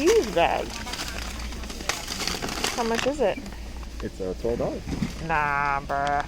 used bag. How much is it? It's $12. Nah, bruh.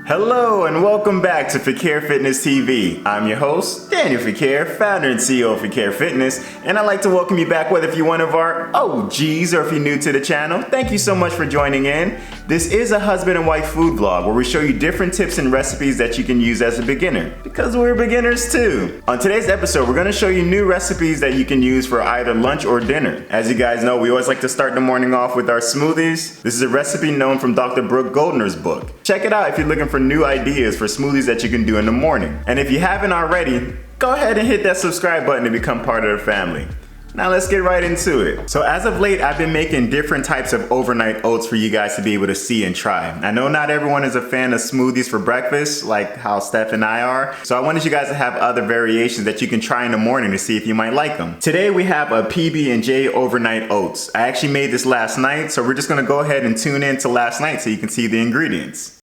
Hello and welcome back to Fequiere Fitness TV. I'm your host, Daniel Fequiere, founder and CEO of Fequiere Fitness, and I'd like to welcome you back whether if you're one of our OGs or if you're new to the channel. Thank you so much for joining in. This is a husband and wife food vlog where we show you different tips and recipes that you can use as a beginner, because we're beginners too. On today's episode, we're going to show you new recipes that you can use for either lunch or dinner. As you guys know, we always like to start the morning off with our smoothies. This is a recipe known from Dr. Brooke Goldner's book. Check it out if you're looking for new ideas for smoothies that you can do in the morning. And if you haven't already, go ahead and hit that subscribe button to become part of the family. Now let's get right into it. So as of late, I've been making different types of overnight oats for you guys to be able to see and try. I know not everyone is a fan of smoothies for breakfast, like how Steph and I are. So I wanted you guys to have other variations that you can try in the morning to see if you might like them. Today we have a PB&J overnight oats. I actually made this last night, so we're just gonna go ahead and tune in to last night so you can see the ingredients.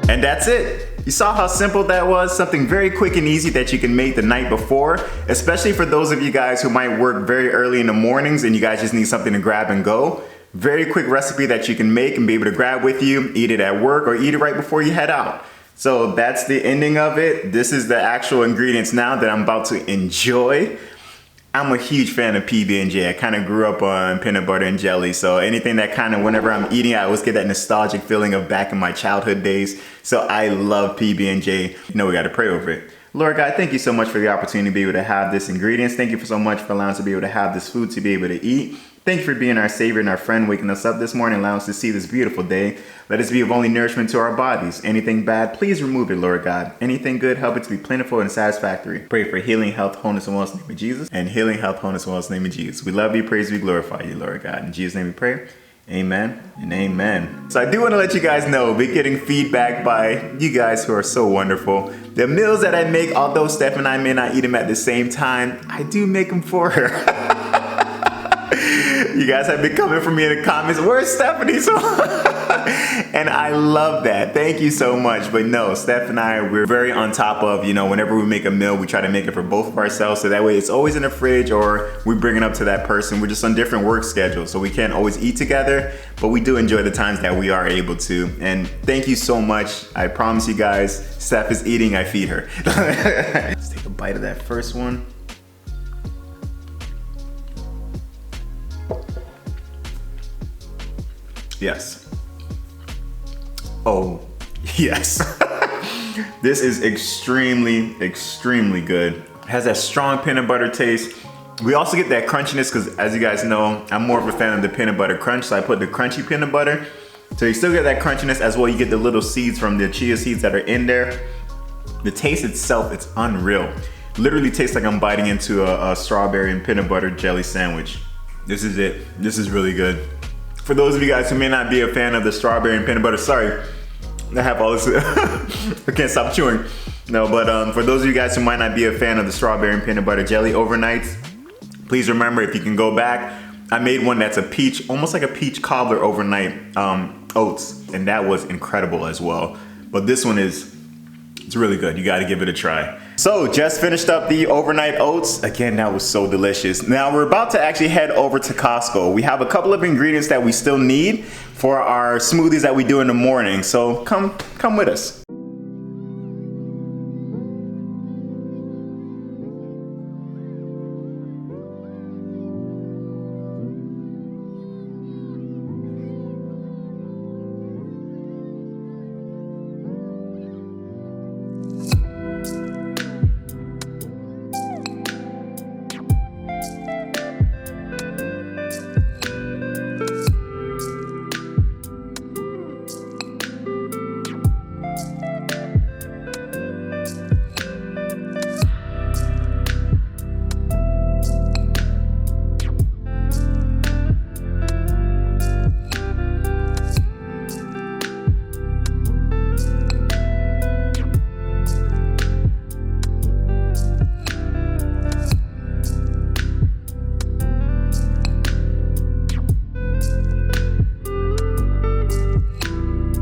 And that's it. You saw how simple that was? Something very quick and easy that you can make the night before, especially for those of you guys who might work very early in the mornings and you guys just need something to grab and go. Very quick recipe that you can make and be able to grab with you, eat it at work or eat it right before you head out. So that's the ending of it. This is the actual ingredients now that I'm about to enjoy. I'm a huge fan of PB&J. I kind of grew up on peanut butter and jelly, so anything that kind of, whenever I'm eating, I always get that nostalgic feeling of back in my childhood days. So I love PB&J. You know we got to pray over it. Lord God, thank you so much for the opportunity to be able to have this ingredients. Thank you so much for allowing us to be able to have this food to be able to eat. Thank you for being our Savior and our friend, waking us up this morning, allowing us to see this beautiful day. Let us be of only nourishment to our bodies. Anything bad, please remove it, Lord God. Anything good, help it to be plentiful and satisfactory. Pray for healing, health, wholeness, and wellness in the name of Jesus. And healing, health, wholeness, and wellness in the name of Jesus. We love you, praise you, glorify you, Lord God. In Jesus' name we pray. Amen and amen. So I do want to let you guys know, we're getting feedback by you guys who are so wonderful. The meals that I make, although Steph and I may not eat them at the same time, I do make them for her. You guys have been coming for me in the comments, where's Stephanie? So and I love that. Thank you so much. But no, Steph and I, we're very on top of, whenever we make a meal, we try to make it for both of ourselves. So that way it's always in the fridge or we bring it up to that person. We're just on different work schedules. So we can't always eat together, but we do enjoy the times that we are able to. And thank you so much. I promise you guys, Steph is eating, I feed her. Let's take a bite of that first one. Yes. Oh, yes. This is extremely, extremely good. It has that strong peanut butter taste. We also get that crunchiness because, as you guys know, I'm more of a fan of the peanut butter crunch, so I put the crunchy peanut butter. So you still get that crunchiness as well. You get the little seeds from the chia seeds that are in there. The taste itself, it's unreal. Literally tastes like I'm biting into a strawberry and peanut butter jelly sandwich. This is it. This is really good. For those of you guys who may not be a fan of the strawberry and peanut butter, sorry, I have all this, I can't stop chewing. No, but for those of you guys who might not be a fan of the strawberry and peanut butter jelly overnights, please remember, if you can go back, I made one that's a peach, almost like a peach cobbler overnight oats, and that was incredible as well. But this one it's really good. You gotta give it a try. So just finished up the overnight oats. Again, that was so delicious. Now we're about to actually head over to Costco. We have a couple of ingredients that we still need for our smoothies that we do in the morning. So come with us.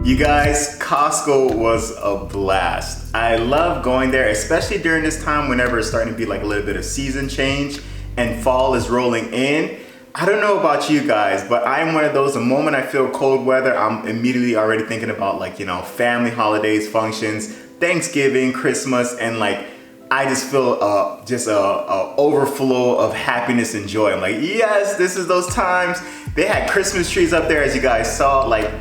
You guys, Costco was a blast. I love going there, especially during this time whenever it's starting to be like a little bit of season change and fall is rolling in. I don't know about you guys, but I'm one of those, the moment I feel cold weather, I'm immediately already thinking about like, you know, family holidays, functions, Thanksgiving, Christmas, and like, I just feel just a overflow of happiness and joy. I'm like, yes, this is those times. They had Christmas trees up there, as you guys saw. Like,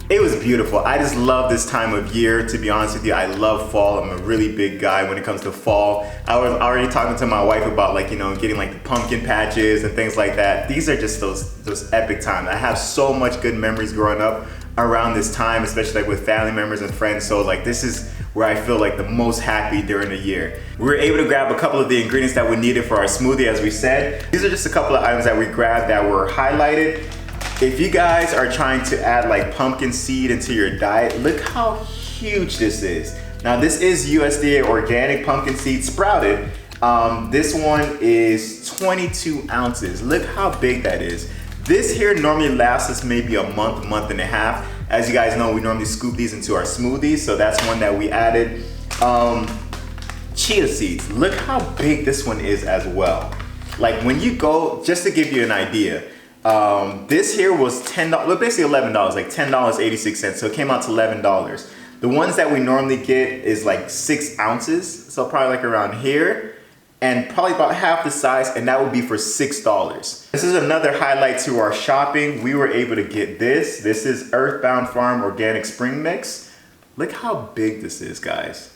it was beautiful. I just love this time of year, to be honest with you. I love fall. I'm a really big guy when it comes to fall. I was already talking to my wife about like, you know, getting like the pumpkin patches and things like that. These are just those epic times. I have so much good memories growing up around this time, especially like with family members and friends. So like, this is where I feel like the most happy during the year. We were able to grab a couple of the ingredients that we needed for our smoothie, as we said. These are just a couple of items that we grabbed that were highlighted. If you guys are trying to add like pumpkin seed into your diet, look how huge this is. Now this is USDA organic pumpkin seed sprouted. This one is 22 ounces. Look how big that is. This here normally lasts us maybe a month and a half. As you guys know, we normally scoop these into our smoothies, so that's one that we added. Chia seeds, look how big this one is as well. Like when you go, just to give you an idea, this here was $10, well, basically $11, like $10.86. So it came out to $11. The ones that we normally get is like 6 ounces. So probably like around here and probably about half the size. And that would be for $6. This is another highlight to our shopping. We were able to get this. This is Earthbound Farm Organic Spring Mix. Look how big this is, guys.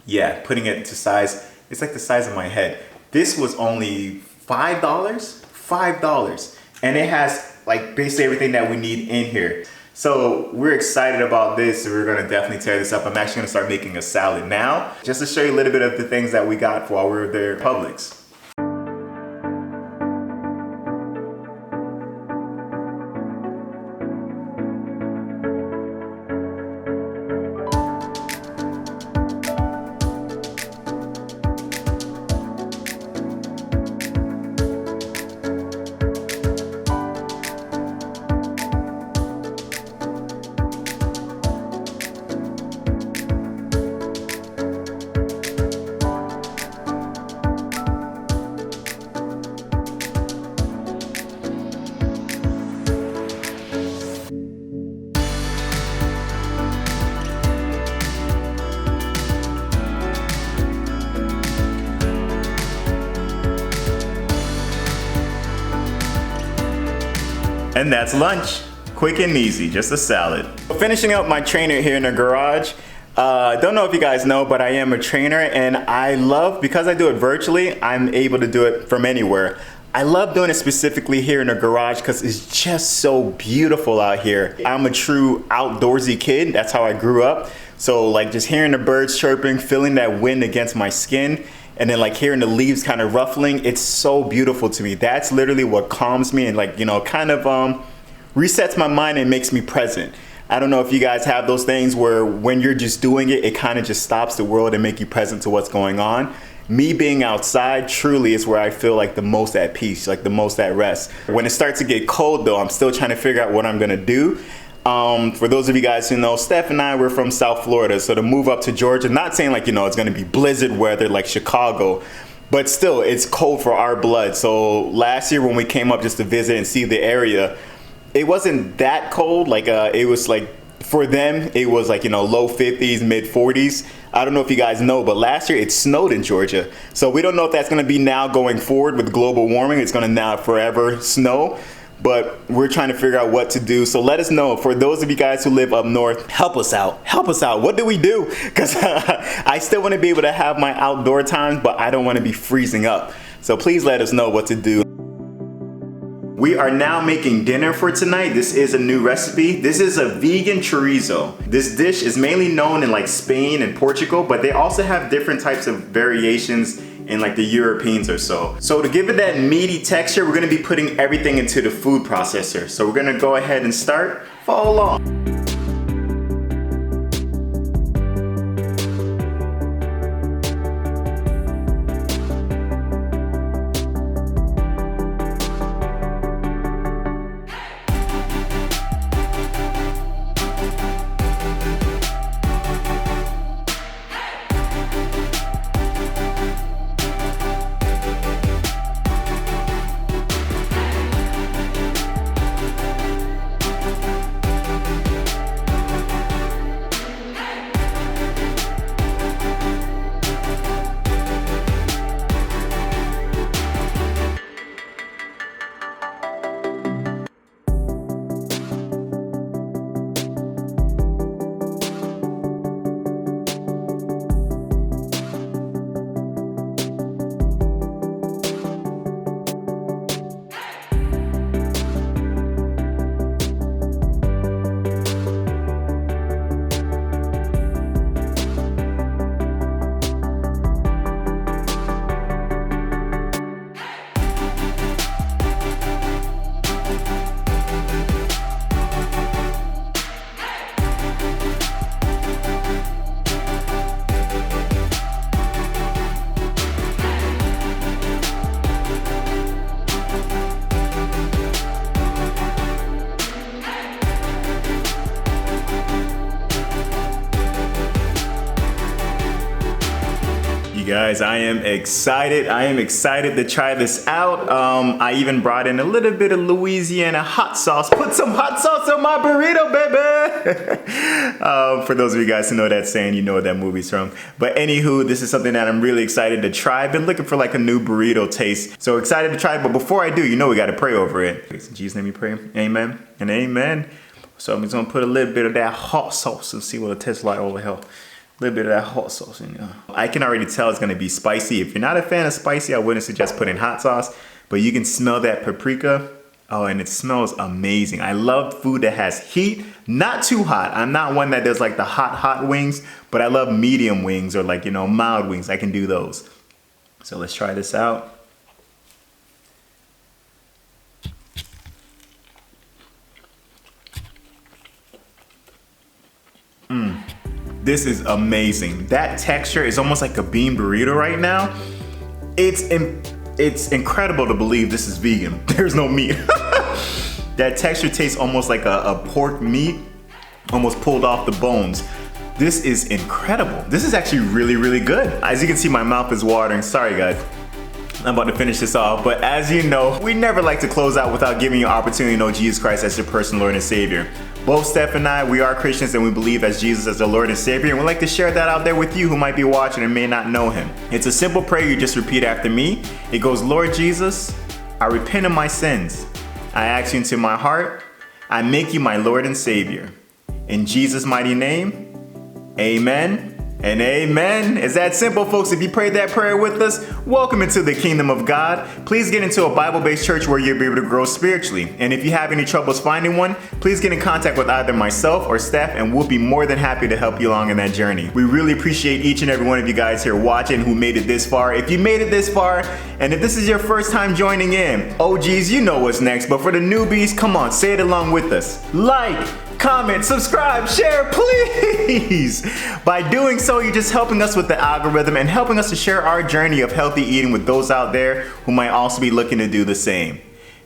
Yeah, putting it to size, it's like the size of my head. This was only $5, $5. And it has like basically everything that we need in here. So we're excited about this. We're gonna definitely tear this up. I'm actually gonna start making a salad now, just to show you a little bit of the things that we got while we were there at Publix. And that's lunch. Quick and easy, just a salad. Finishing up my trainer here in the garage. Don't know if you guys know, but I am a trainer and I love, because I do it virtually, I'm able to do it from anywhere. I love doing it specifically here in the garage because it's just so beautiful out here. I'm a true outdoorsy kid. That's how I grew up. So like just hearing the birds chirping, feeling that wind against my skin, and then like hearing the leaves kind of ruffling, it's so beautiful to me. That's literally what calms me and like, you know, kind of resets my mind and makes me present. I don't know if you guys have those things where when you're just doing it, it kind of just stops the world and make you present to what's going on. Me being outside truly is where I feel like the most at peace, like the most at rest. When it starts to get cold though, I'm still trying to figure out what I'm gonna do. For those of you guys who know, Steph and I were from South Florida, so to move up to Georgia, not saying like, it's gonna be blizzard weather like Chicago, but still, it's cold for our blood. So last year when we came up just to visit and see the area, it wasn't that cold. Like it was like, for them, it was like, low 50s, mid 40s. I don't know if you guys know, but last year it snowed in Georgia. So we don't know if that's gonna be now going forward with global warming. It's gonna now forever snow. But we're trying to figure out what to do. So let us know. For those of you guys who live up north, help us out. Help us out. What do we do? Because I still want to be able to have my outdoor times, but I don't want to be freezing up. So please let us know what to do. We are now making dinner for tonight. This is a new recipe. This is a vegan chorizo. This dish is mainly known in like Spain and Portugal, but they also have different types of variations in like the Europeans or so. So to give it that meaty texture, we're gonna be putting everything into the food processor. So we're gonna go ahead and start. Follow along. Guys, I am excited. I am excited to try this out. I even brought in a little bit of Louisiana hot sauce. Put some hot sauce on my burrito, baby. For those of you guys who know that saying, you know what that movie's from. But anywho, this is something that I'm really excited to try. I've been looking for like a new burrito taste. So excited to try it. But before I do, we got to pray over it. In Jesus' name we pray. Amen and amen. So I'm just going to put a little bit of that hot sauce and see what it tastes like over here. A little bit of that hot sauce in there. I can already tell it's gonna be spicy. If you're not a fan of spicy, I wouldn't suggest putting hot sauce, but you can smell that paprika. Oh, and it smells amazing. I love food that has heat, not too hot. I'm not one that does like the hot wings, but I love medium wings or like, mild wings. I can do those. So let's try this out. This is amazing. That texture is almost like a bean burrito right now. It's incredible to believe this is vegan. There's no meat. That texture tastes almost like a pork meat, almost pulled off the bones. This is incredible. This is actually really, really good. As you can see, my mouth is watering. Sorry, guys. I'm about to finish this off, but as you know, we never like to close out without giving you an opportunity to know Jesus Christ as your personal Lord and Savior. Both Steph and I, we are Christians and we believe as Jesus as the Lord and Savior, and we'd like to share that out there with you who might be watching and may not know Him. It's a simple prayer you just repeat after me. It goes, Lord Jesus, I repent of my sins. I ask you into my heart. I make you my Lord and Savior. In Jesus' mighty name, amen. And amen. It's that simple, folks. If you prayed that prayer with us, welcome into the kingdom of God. Please get into a Bible-based church where you'll be able to grow spiritually. And if you have any troubles finding one, please get in contact with either myself or Steph, and we'll be more than happy to help you along in that journey. We really appreciate each and every one of you guys here watching who made it this far. If you made it this far, and if this is your first time joining in, OGs, you know what's next. But for the newbies, come on, say it along with us. Like, comment, subscribe, share, please. By doing so, you're just helping us with the algorithm and helping us to share our journey of healthy eating with those out there who might also be looking to do the same.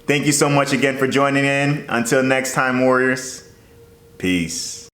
Thank you so much again for joining in. Until next time, warriors, Peace.